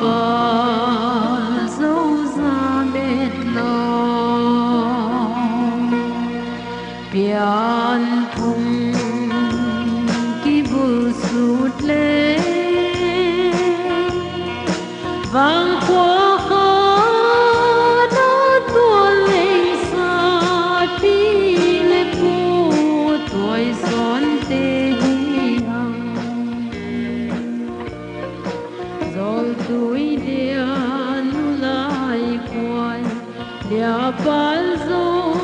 pa dấu ra bên lòng pian phung ki bu sút lê vang qua khá nó tua lên xa pi lê pu tuổi son tê hằng rồi tuổi dia nu lại quay dia pal dấu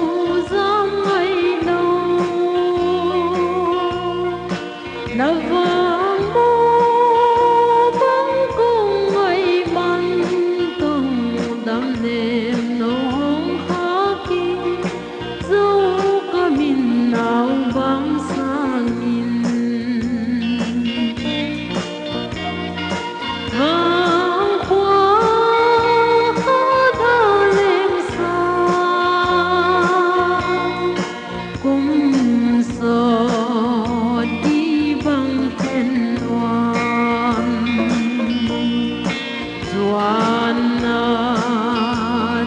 dám ngày đâu na vang mô băng cùng ngày ban tung đam đêm nông khá kỳ dấu cả min nào băng sang min vang qua khá tha lên xa cùng gió đi bằng thiên loan doan na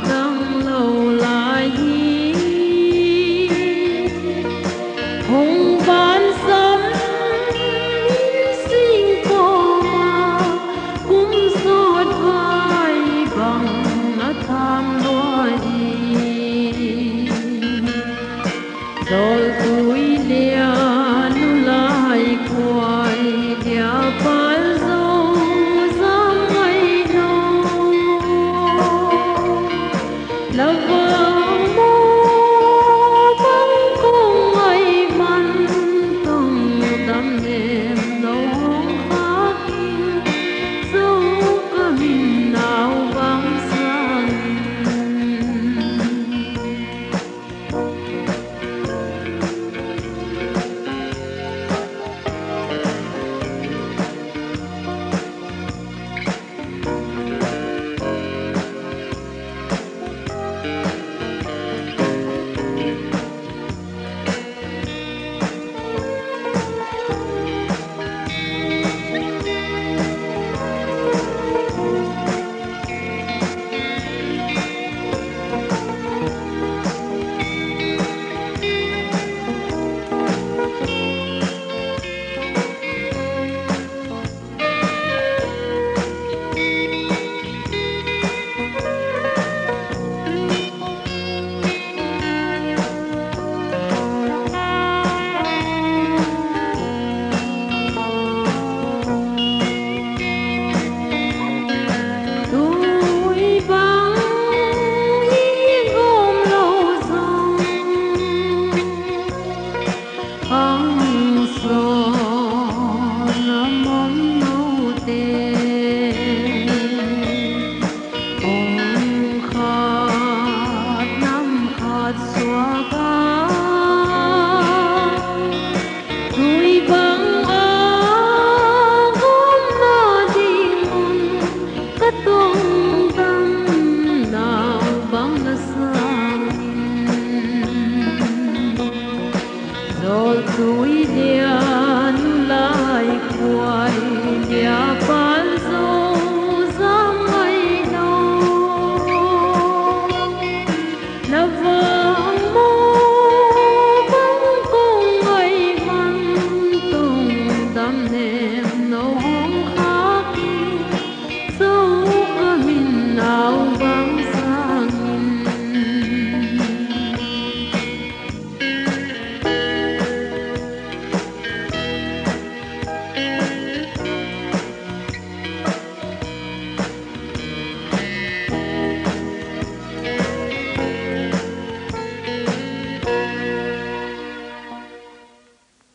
đang lâu lại hùng ban sấm sinh cô mà cũng giọt vai bằng tham loài đi rồi